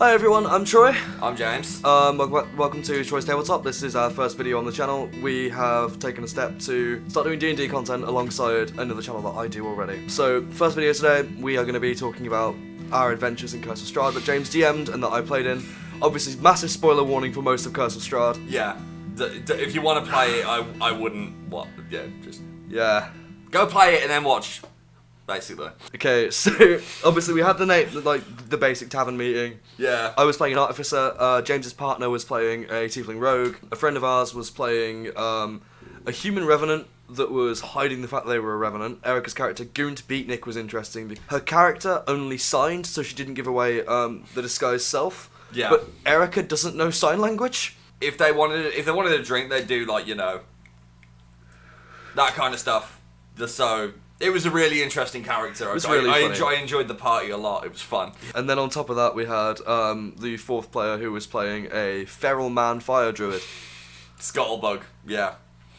Hi everyone, I'm Troy. I'm James. Welcome to Troy's Tabletop. This is our first video on the channel. We have taken a step to start doing D&D content alongside another channel that I do already. So, first video today, we are going to be talking about our adventures in Curse of Strahd that James DM'd and that I played in. Obviously, massive spoiler warning for most of Curse of Strahd. Yeah. If you want to play it, I wouldn't. Yeah. Go play it and then watch. Basically. Okay, so obviously we had the basic tavern meeting. Yeah. I was playing an artificer. James's partner was playing a tiefling rogue. A friend of ours was playing a human revenant that was hiding the fact they were a revenant. Erica's character, Goont Beatnik, was interesting. Her character only signed, so she didn't give away the disguised self. Yeah. But Erica doesn't know sign language. If they wanted a drink, they'd do that kind of stuff. So it was a really interesting character. It was really funny. I enjoyed the party a lot. It was fun. And then on top of that, we had the fourth player who was playing a feral man fire druid. Scuttlebug. Yeah.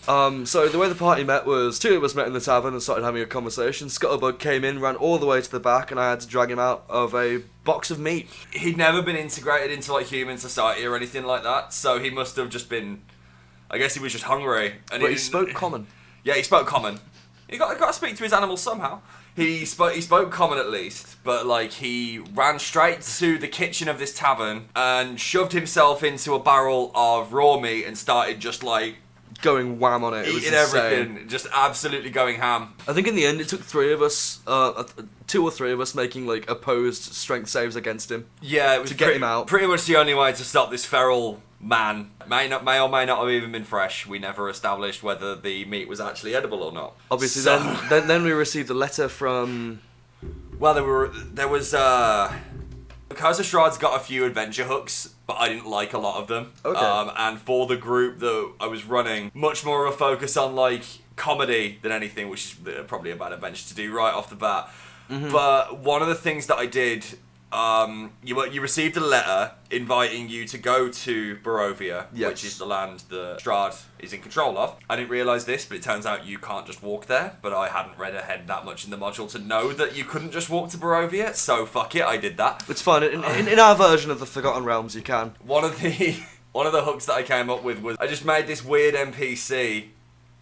So the way the party met was two of us met in the tavern and started having a conversation. Scuttlebug came in, ran all the way to the back, and I had to drag him out of a box of meat. He'd never been integrated into human society or anything like that, so he must have just been. I guess he was just hungry. And but he spoke common. Yeah, he spoke common. He got to speak to his animals somehow. He spoke common at least, but he ran straight to the kitchen of this tavern and shoved himself into a barrel of raw meat and started just going wham on it. It was eating insane. everything, just absolutely going ham. I think in the end it took three of us, two or three of us making opposed strength saves against him. Yeah, it was to get him out. Pretty much the only way to stop this feral man. May or may not have even been fresh. We never established whether the meat was actually edible or not. Obviously, So- then we received a letter from. Well, there was Curse of Strahd's got a few adventure hooks, but I didn't like a lot of them. Okay. And for the group that I was running, much more of a focus on comedy than anything, which is probably a bad adventure to do right off the bat. Mm-hmm. But one of the things that I did, you received a letter inviting you to go to Barovia, yes, which is the land that Strahd is in control of. I didn't realise this, but it turns out you can't just walk there, but I hadn't read ahead that much in the module to know that you couldn't just walk to Barovia, so fuck it, I did that. It's fine, in our version of the Forgotten Realms you can. One of the hooks that I came up with was I just made this weird NPC,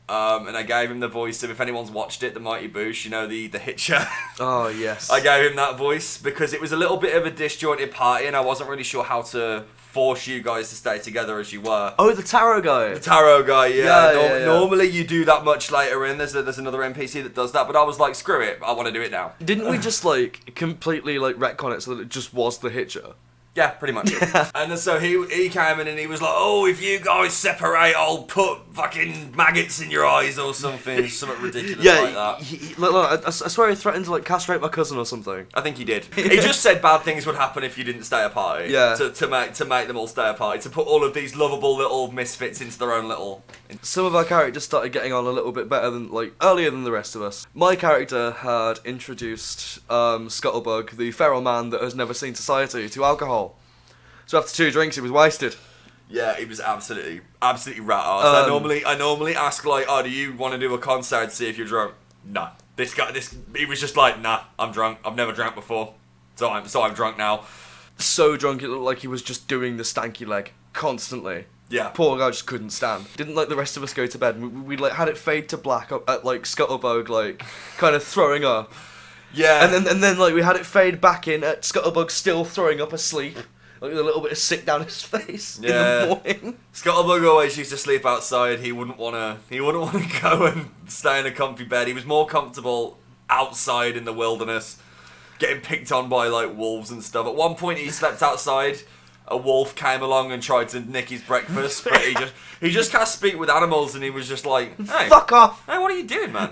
and I gave him the voice of, if anyone's watched it, the Mighty Boosh, the Hitcher. Oh, yes. I gave him that voice because it was a little bit of a disjointed party and I wasn't really sure how to force you guys to stay together as you were. Oh, the tarot guy. The tarot guy, yeah. Yeah. Normally you do that much later in, there's another NPC that does that, but I was like, screw it, I want to do it now. Didn't we just completely retcon it so that it just was the Hitcher? Yeah, pretty much. Yeah. And so he came in and he was like, oh, if you guys separate, I'll put fucking maggots in your eyes or something ridiculous like that. Look, I swear he threatened to castrate my cousin or something. I think he did. He just said bad things would happen if you didn't stay a party. Yeah. To make them all stay a party. To put all of these lovable little misfits into their own little. Some of our characters started getting on a little bit better than earlier than the rest of us. My character had introduced Scuttlebug, the feral man that has never seen society, to alcohol. So after 2 drinks, he was wasted. Yeah, he was absolutely rat ass. I normally ask oh, do you want to do a concert to see if you're drunk? Nah. He was just nah, I'm drunk. I've never drank before, so I'm drunk now. So drunk, it looked like he was just doing the stanky leg constantly. Yeah. Poor guy just couldn't stand. Didn't let the rest of us go to bed. We had it fade to black at Scuttlebug kind of throwing up. Yeah. And then we had it fade back in at Scuttlebug still throwing up asleep. With a little bit of sick down his face in the morning. Scuttlebug always used to sleep outside. He wouldn't want to go and stay in a comfy bed. He was more comfortable outside in the wilderness, getting picked on by wolves and stuff. At one point, he slept outside. A wolf came along and tried to nick his breakfast, but he just can't speak with animals, and he was just like, "Hey, fuck off! Hey, what are you doing, man?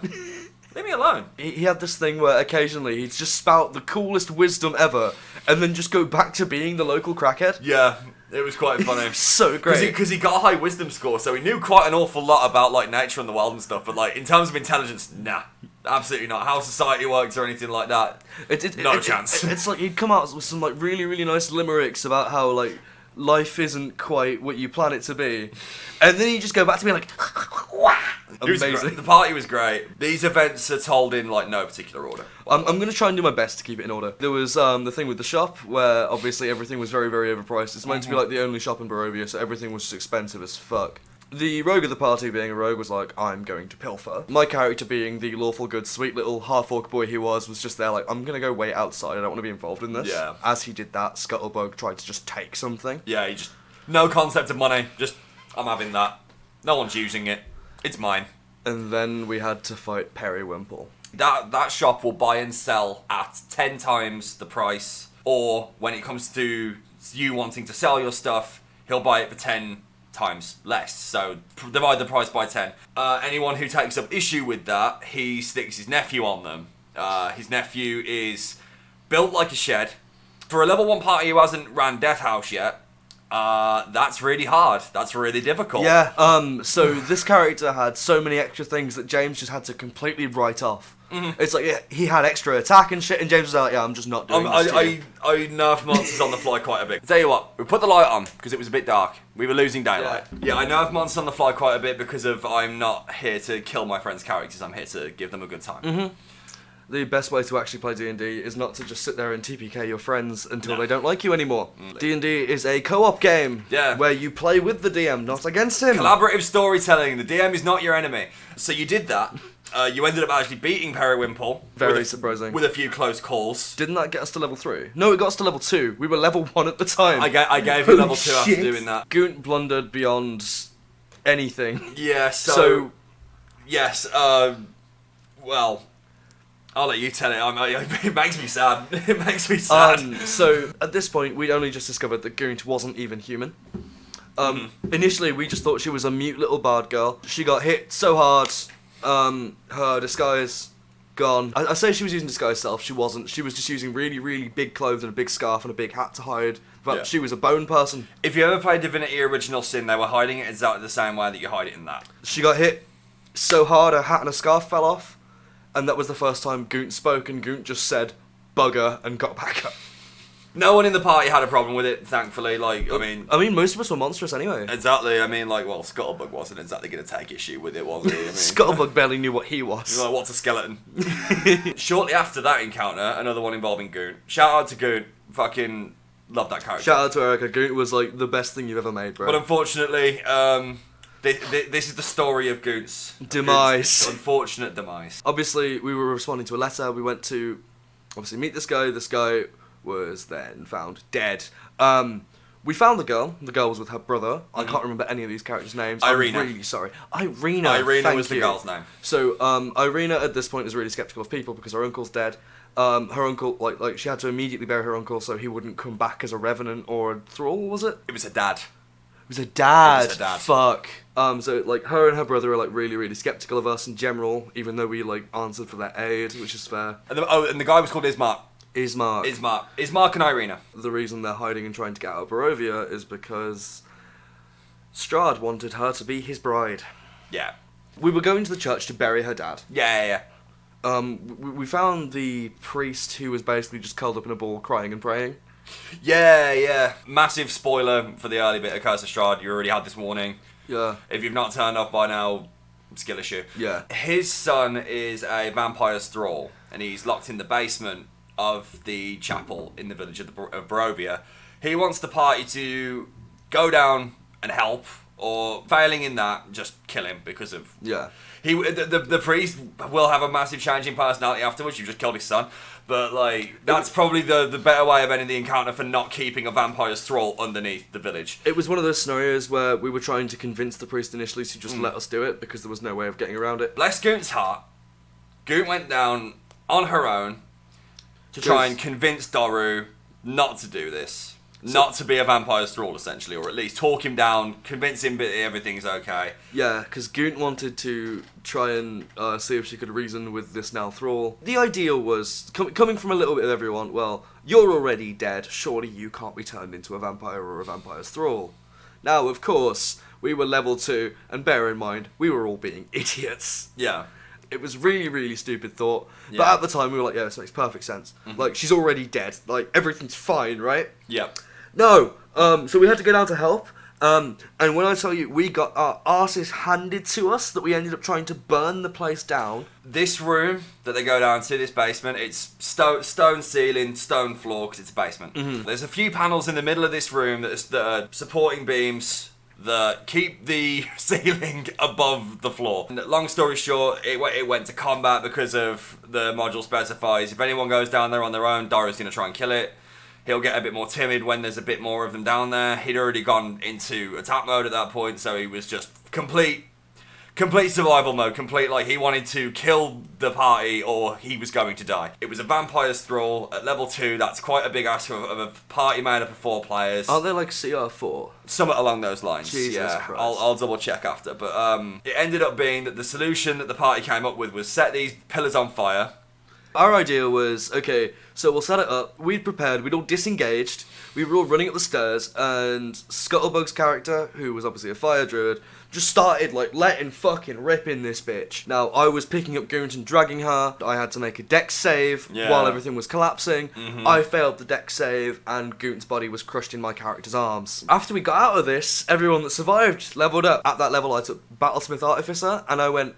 Leave me alone." He had this thing where occasionally he'd just spout the coolest wisdom ever, and then just go back to being the local crackhead. Yeah, it was quite funny. It was so great. Because he got a high wisdom score, so he knew quite an awful lot about nature and the world and stuff, but in terms of intelligence, nah. Absolutely not. How society works or anything like that. No chance. It's he'd come out with some really, really nice limericks about how life isn't quite what you plan it to be, and then you just go back to being Amazing. The party was great. These events are told in like no particular order. I'm going to try and do my best to keep it in order. There was the thing with the shop where obviously everything was very, very overpriced. It's meant to be like the only shop in Barovia, so everything was just expensive as fuck. The rogue of the party, being a rogue, was like, I'm going to pilfer. My character, being the lawful good, sweet little half-orc boy he was just there like, I'm going to go wait outside, I don't want to be involved in this. Yeah. As he did that, Scuttlebug tried to just take something. Yeah, he just no concept of money. Just I'm having that. No one's using it. It's mine. And then we had to fight Periwimple. That shop will buy and sell at 10 times the price, or when it comes to you wanting to sell your stuff, he'll buy it for 10 times less. So divide the price by 10. Anyone who takes up issue with that, he sticks his nephew on them. His nephew is built like a shed. For a level 1 party who hasn't ran Death House yet, that's really hard. That's really difficult. Yeah, so this character had so many extra things that James just had to completely write off. Mm-hmm. It's like, yeah, he had extra attack and shit, and James was like, yeah, I'm just not doing this to you. I nerf monsters on the fly quite a bit. Tell you what, we put the light on because it was a bit dark. We were losing daylight. Yeah, I nerf monsters on the fly quite a bit because of I'm not here to kill my friends' characters. I'm here to give them a good time. Mm-hmm. The best way to actually play D&D is not to just sit there and TPK your friends until they don't like you anymore. D&D is a co-op game where you play with the DM, not against him. Collaborative storytelling. The DM is not your enemy. So you did that. You ended up actually beating Periwimple. Very surprising. With a few close calls. Didn't that get us to level 3? No, it got us to level 2. We were level 1 at the time. I gave you level 2 after doing that. Goont blundered beyond anything. Yeah, so yes, well, I'll let you tell it. It makes me sad. It makes me sad. So at this point, we'd only just discovered that Goont wasn't even human. Initially, we just thought she was a mute little bard girl. She got hit so hard, her disguise gone. I say she was using disguise self. She wasn't. She was just using really, really big clothes and a big scarf and a big hat to hide. But she was a bone person. If you ever played Divinity Original Sin, they were hiding it exactly the same way that you hide it in that. She got hit so hard, her hat and her scarf fell off. And that was the first time Goont spoke, and Goont just said, bugger, and got back up. No one in the party had a problem with it, thankfully. I mean, most of us were monstrous anyway. Exactly. I mean, Scuttlebug wasn't exactly going to take issue with it, was he? I mean, Scuttlebug barely knew what he was. Like, what's a skeleton? Shortly after that encounter, another one involving Goont. Shout out to Goont. Fucking love that character. Shout out to Erica. Goont was like the best thing you've ever made, bro. But unfortunately, this is the story of Goont's demise. Unfortunate demise. Obviously, we were responding to a letter. We went to, obviously, meet this guy. This guy was then found dead. We found the girl. The girl was with her brother. I can't remember any of these characters' names. Irina. I'm really sorry. Irina. Irina was the girl's name. So, Irina at this point is really skeptical of people because her uncle's dead. Her uncle, like she had to immediately bury her uncle so he wouldn't come back as a revenant or a thrall, was it? It was a dad. It was a dad. It was a dad. Fuck. So like her and her brother are like really, really skeptical of us in general, even though we like answered for their aid, which is fair. And the guy was called Ismark. Ismark and Irina. The reason they're hiding and trying to get out of Barovia is because Strahd wanted her to be his bride. Yeah. We were going to the church to bury her dad. Yeah. We found the priest who was basically just curled up in a ball crying and praying. Yeah. Massive spoiler for the early bit of Curse of Strahd. You already had this warning. Yeah. If you've not turned off by now, skill issue. Yeah. His son is a vampire's thrall, and he's locked in the basement of the chapel in the village of Barovia. He wants the party to go down and help, or failing in that, just kill him because of... Yeah. The priest will have a massive change in personality afterwards. You just killed his son. But, like, that's probably the better way of ending the encounter for not keeping a vampire's thrall underneath the village. It was one of those scenarios where we were trying to convince the priest initially to just let us do it because there was no way of getting around it. Bless Goont's heart. Goont went down on her own to try and convince Doru not to do this. Not to be a vampire's thrall, essentially, or at least talk him down, convince him that everything's okay. Yeah, because Goont wanted to try and see if she could reason with this now thrall. The ideal was, coming from a little bit of everyone, well, you're already dead, surely you can't be turned into a vampire or a vampire's thrall. Now, of course, we were level 2, and bear in mind, we were all being idiots. Yeah. It was really, really stupid thought. Yeah. But at the time, we were like, yeah, this makes perfect sense. Mm-hmm. Like, she's already dead. Like, everything's fine, right? Yep. No. So we had to go down to help, And when I tell you, we got our asses handed to us that we ended up trying to burn the place down. This room that they go down to, this basement, it's stone ceiling, stone floor, because it's a basement. Mm-hmm. There's a few panels in the middle of this room that are supporting beams that keep the ceiling above the floor. And long story short, it went to combat because of the module specifies if anyone goes down there on their own, Dara's going to try and kill it. He'll get a bit more timid when there's a bit more of them down there. He'd already gone into attack mode at that point, so he was just complete survival mode. Like he wanted to kill the party or he was going to die. It was a vampire's thrall at level 2. That's quite a big ask of a party made up of 4 players. Aren't they like CR4? Somewhat along those lines. Jesus yeah, Christ. I'll double check after. But it ended up being that the solution that the party came up with was set these pillars on fire. Our idea was, okay, so we'll set it up. We'd prepared, we'd all disengaged, we were all running up the stairs, and Scuttlebug's character, who was obviously a fire druid, just started, like, letting fucking rip in this bitch. Now, I was picking up Goont and dragging her. I had to make a dex save while everything was collapsing. Mm-hmm. I failed the dex save, and Goont's body was crushed in my character's arms. After we got out of this, everyone that survived leveled up. At that level, I took Battlesmith Artificer, and I went,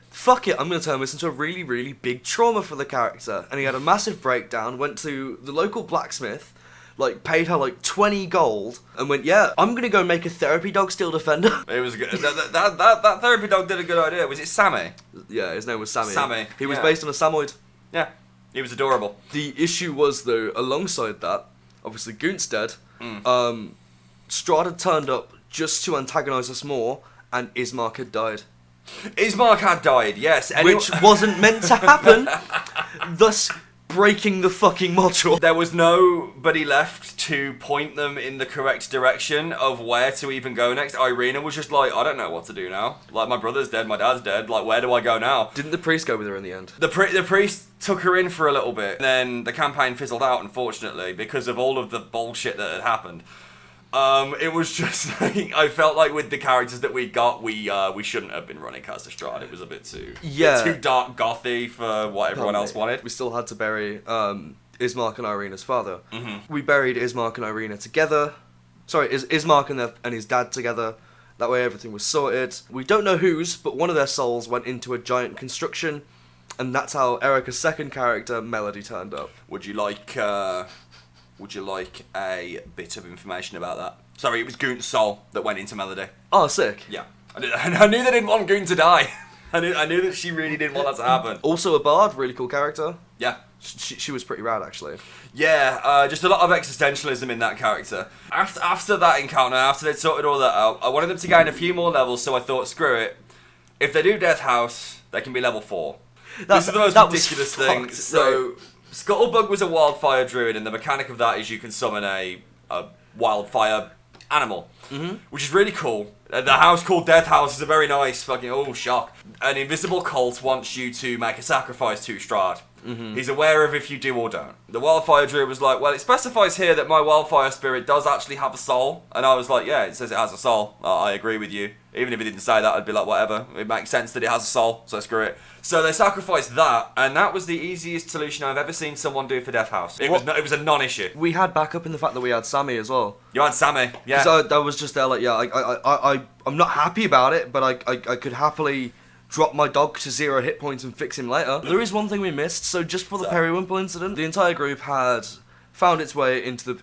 fuck it, I'm going to turn this into a really, really big trauma for the character. And he had a massive breakdown, went to the local blacksmith, like, paid her, like, 20 gold, and went, yeah, I'm going to go make a therapy dog steel defender. It was good. That therapy dog did a good idea. Was it Sammy? Yeah, his name was Sammy. Sammy, He was yeah. based on a Samoyed. Yeah, he was adorable. The issue was, though, alongside that, obviously Goont's dead, Strahd had turned up just to antagonise us more, and Ismark had died. Ismark had died, yes. Which wasn't meant to happen, thus breaking the fucking module. There was nobody left to point them in the correct direction of where to even go next. Irina was just like, I don't know what to do now. Like, my brother's dead, my dad's dead, like, where do I go now? Didn't the priest go with her in the end? The priest took her in for a little bit, and then the campaign fizzled out, unfortunately, because of all of the bullshit that had happened. It was just like, I felt like with the characters that we got, we shouldn't have been running Curse of Strahd. It was a bit too dark gothy for what everyone else wanted. We still had to bury Ismark and Irina's father. Mm-hmm. We buried Ismark and Irina together. Sorry, Ismark and his dad together. That way everything was sorted. We don't know whose, but one of their souls went into a giant construction, and that's how Erica's second character, Melody, turned up. Would you like a bit of information about that? Sorry, it was Goont's soul that went into Melody. Oh, sick. Yeah. I knew they didn't want Goont to die. I knew that she really didn't want that to happen. Also a bard, really cool character. Yeah. She was pretty rad, actually. Yeah, just a lot of existentialism in that character. After that encounter, after they'd sorted all that out, I wanted them to gain a few more levels, so I thought, screw it. If they do Death House, they can be level 4. This is the most ridiculous thing. So, Scuttlebug was a wildfire druid, and the mechanic of that is you can summon a wildfire animal, which is really cool. The house called Death House is a very nice fucking, oh, shock. An invisible cult wants you to make a sacrifice to Strahd. He's aware of if you do or don't. The wildfire druid was like, well, it specifies here that my wildfire spirit does actually have a soul. And I was like, yeah, it says it has a soul. I agree with you. Even if it didn't say that, I'd be like, whatever. It makes sense that it has a soul, so screw it. So they sacrificed that, and that was the easiest solution I've ever seen someone do for Death House. It was a non-issue. We had backup in the fact that we had Sammy as well. You had Sammy, yeah. So I was just there like, yeah, I'm not happy about it, but I could happily drop my dog to 0 hit points and fix him later. There is one thing we missed, so just for the Periwinkle incident, the entire group had found its way into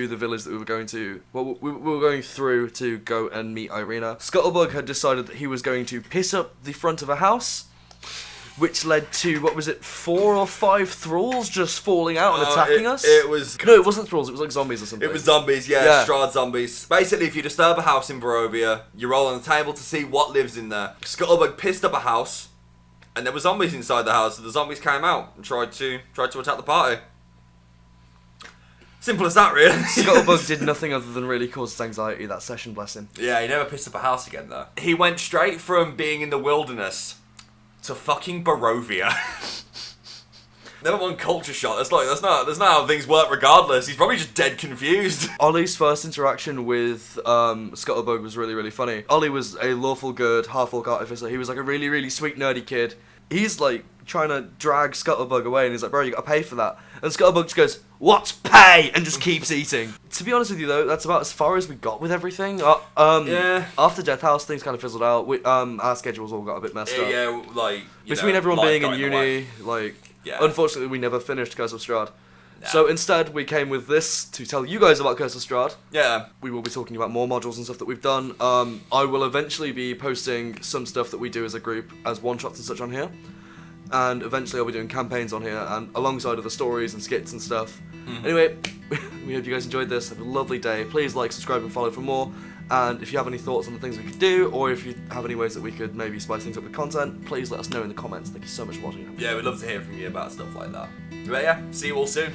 the village that we were going to, well, we were going through to go and meet Irina. Scuttlebug had decided that he was going to piss up the front of a house, which led to, what was it, 4 or 5 thralls just falling out and attacking us? It was... No, it wasn't thralls, it was like zombies or something. It was zombies, yeah. Strahd zombies. Basically, if you disturb a house in Barovia, you roll on the table to see what lives in there. Scuttlebug pissed up a house, and there were zombies inside the house, so the zombies came out and tried to attack the party. Simple as that, really. Scuttlebug did nothing other than really cause us anxiety that session, bless him. Yeah, he never pissed up a house again, though. He went straight from being in the wilderness to fucking Barovia. Never mind culture shock. That's not how things work regardless. He's probably just dead confused. Ollie's first interaction with Scuttlebug was really, really funny. Ollie was a lawful good half-orc artificer. He was like a really, really sweet, nerdy kid. He's like trying to drag Scuttlebug away and he's like, bro, you gotta pay for that. And Scuttlebug just goes, what's pay? And just keeps eating. To be honest with you though, that's about as far as we got with everything. Yeah. After Death House, things kind of fizzled out. Our schedules all got a bit messed up. Yeah, like Between everyone life being got in the way. uni, like, Yeah. unfortunately we never finished Curse of Strahd. Nah. So instead we came with this to tell you guys about Curse of Strahd. Yeah. We will be talking about more modules and stuff that we've done. I will eventually be posting some stuff that we do as a group as one-shots and such on here. And eventually I'll be doing campaigns on here and alongside of the stories and skits and stuff. Anyway, we hope you guys enjoyed this. Have a lovely day. Please like, subscribe and follow for more. And if you have any thoughts on the things we could do, or if you have any ways that we could maybe spice things up with content, please let us know in the comments. Thank you so much for watching. Yeah, we'd love to hear from you about stuff like that. But yeah, see you all soon.